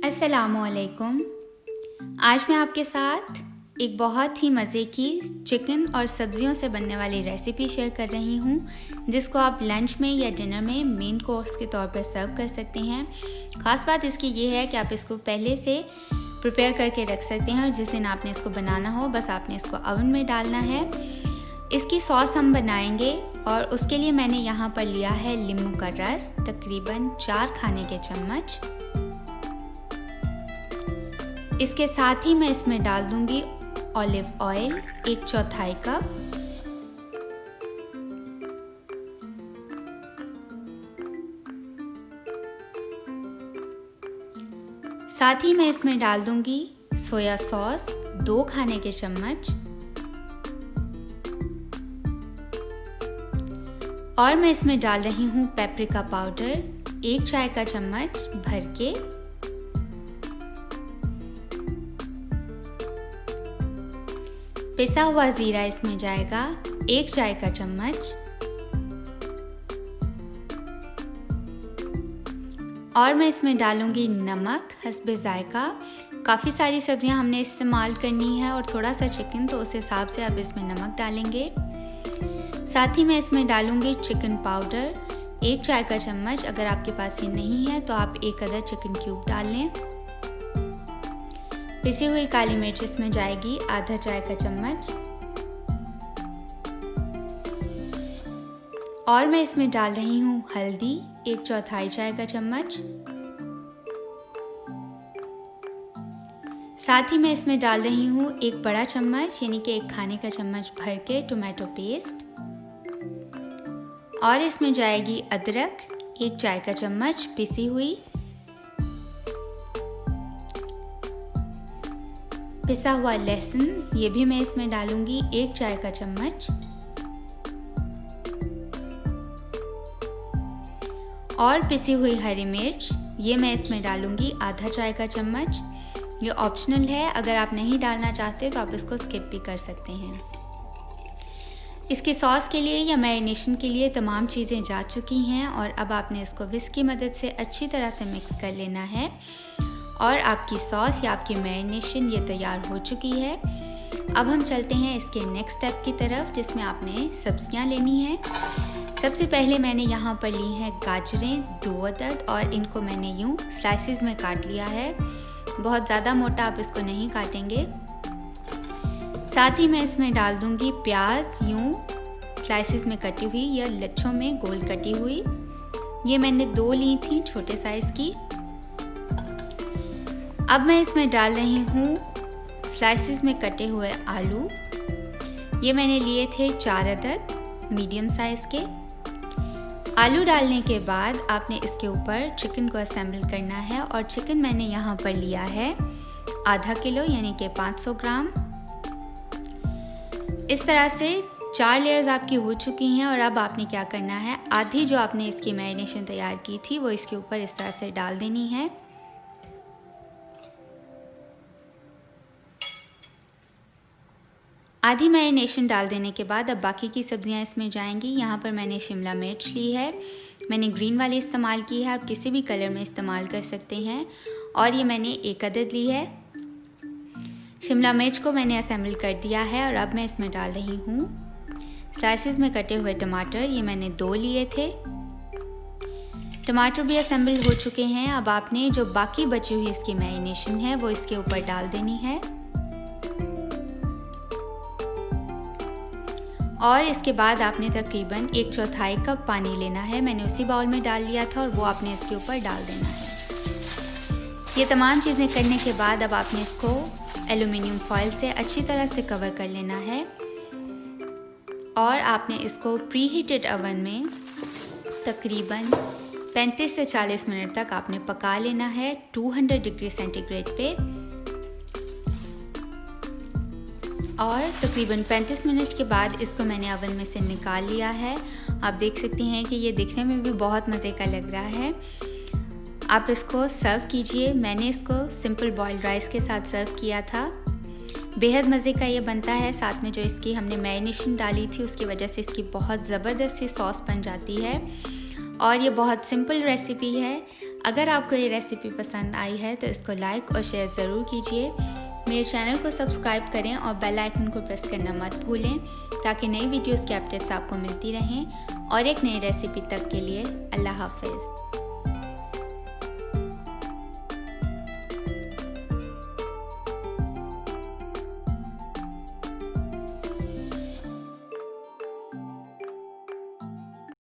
अस्सलामुअलैकुम। आज मैं आपके साथ एक बहुत ही मज़े की चिकन और सब्जियों से बनने वाली रेसिपी शेयर कर रही हूँ, जिसको आप लंच में या डिनर में मेन कोर्स के तौर पर सर्व कर सकते हैं। ख़ास बात इसकी ये है कि आप इसको पहले से प्रिपेयर करके रख सकते हैं और जिस दिन आपने इसको बनाना हो बस आपने इसको ओवन में डालना है। इसकी सॉस हम बनाएंगे और उसके लिए मैंने यहाँ पर लिया है नींबू का रस, तकरीबन 4 खाने के चम्मच। इसके साथ ही मैं इसमें डाल दूंगी ऑलिव ऑयल 1/4 कप, साथ ही मैं इसमें डाल दूंगी सोया सॉस 2 खाने के चम्मच और मैं इसमें डाल रही हूँ पेपरिका पाउडर 1 चाय का चम्मच भर के। पिसा हुआ ज़ीरा इसमें जाएगा 1 चाय का चम्मच और मैं इसमें डालूंगी नमक हस्बे ज़ायका। काफ़ी सारी सब्जियां हमने इस्तेमाल करनी है और थोड़ा सा चिकन, तो उस हिसाब से आप इसमें नमक डालेंगे। साथ ही मैं इसमें डालूंगी चिकन पाउडर 1 चाय का चम्मच। अगर आपके पास ये नहीं है तो आप 1 अदद चिकन क्यूब डाल लें। पिसी हुई काली मिर्च इसमें जाएगी आधा चाय का चम्मच और मैं इसमें डाल रही हूँ हल्दी 1/4 चाय का चम्मच। साथ ही मैं इसमें डाल रही हूँ 1 बड़ा चम्मच यानी कि 1 खाने का चम्मच भर के टोमेटो पेस्ट और इसमें जाएगी अदरक 1 चाय का चम्मच पिसी हुई, पिसा हुआ लहसुन ये भी मैं इसमें डालूंगी 1 चाय का चम्मच और पिसी हुई हरी मिर्च ये मैं इसमें डालूंगी आधा चाय का चम्मच। ये ऑप्शनल है, अगर आप नहीं डालना चाहते तो आप इसको स्किप भी कर सकते हैं। इसकी सॉस के लिए या मैरिनेशन के लिए तमाम चीज़ें जा चुकी हैं और अब आपने इसको विस्क की मदद से अच्छी तरह से मिक्स कर लेना है और आपकी सॉस या आपकी मैरिनेशन ये तैयार हो चुकी है। अब हम चलते हैं इसके नेक्स्ट स्टेप की तरफ, जिसमें आपने सब्जियां लेनी है। सबसे पहले मैंने यहाँ पर ली हैं गाजरें 2 अदद और इनको मैंने यूँ स्लाइसिस में काट लिया है। बहुत ज़्यादा मोटा आप इसको नहीं काटेंगे। साथ ही मैं इसमें डाल दूँगी प्याज यूँ स्लाइसिस में कटी हुई या लच्छों में गोल कटी हुई। ये मैंने 2 ली थी छोटे साइज़ की। अब मैं इसमें डाल रही हूँ स्लाइसिस में कटे हुए आलू। ये मैंने लिए थे 4 अदद मीडियम साइज़ के। आलू डालने के बाद आपने इसके ऊपर चिकन को असेंबल करना है और चिकन मैंने यहाँ पर लिया है आधा किलो यानी कि 500 ग्राम। इस तरह से 4 लेयर्स आपकी हो चुकी हैं और अब आपने क्या करना है, आधी जो आपने इसकी मैरिनेशन तैयार की थी वो इसके ऊपर इस तरह से डाल देनी है। आधी मैरिनेशन डाल देने के बाद अब बाकी की सब्जियां इसमें जाएंगी। यहाँ पर मैंने शिमला मिर्च ली है, मैंने ग्रीन वाली इस्तेमाल की है, आप किसी भी कलर में इस्तेमाल कर सकते हैं और ये मैंने 1 अदद ली है। शिमला मिर्च को मैंने असेंबल कर दिया है और अब मैं इसमें डाल रही हूँ स्लाइसिस में कटे हुए टमाटर। ये मैंने 2 लिए थे। टमाटर भी असेंबल हो चुके हैं। अब आपने जो बाकी बची हुई इसकी मैरिनेशन है वो इसके ऊपर डाल देनी है और इसके बाद आपने तकरीबन 1/4 कप पानी लेना है। मैंने उसी बाउल में डाल लिया था और वो आपने इसके ऊपर डाल देना है। ये तमाम चीज़ें करने के बाद अब आपने इसको एल्युमिनियम फॉइल से अच्छी तरह से कवर कर लेना है और आपने इसको प्री हीटेड ओवन में तकरीबन 35 से 40 मिनट तक आपने पका लेना है 200 डिग्री सेंटीग्रेड पे। और तकरीबन 35 मिनट के बाद इसको मैंने ओवन में से निकाल लिया है। आप देख सकते हैं कि ये दिखने में भी बहुत मज़े का लग रहा है। आप इसको सर्व कीजिए। मैंने इसको सिंपल बॉइल्ड राइस के साथ सर्व किया था। बेहद मज़े का ये बनता है। साथ में जो इसकी हमने मैरिनेशन डाली थी उसकी वजह से इसकी बहुत ज़बरदस्त सी सॉस बन जाती है और ये बहुत सिंपल रेसिपी है। अगर आपको ये रेसिपी पसंद आई है तो इसको लाइक और शेयर ज़रूर कीजिए। मेरे चैनल को सब्सक्राइब करें और बेल आइकन को प्रेस करना मत भूलें ताकि नई वीडियोस के अपडेट्स आपको मिलती रहें। और एक नई रेसिपी तक के लिए अल्लाह हाफ़िज़।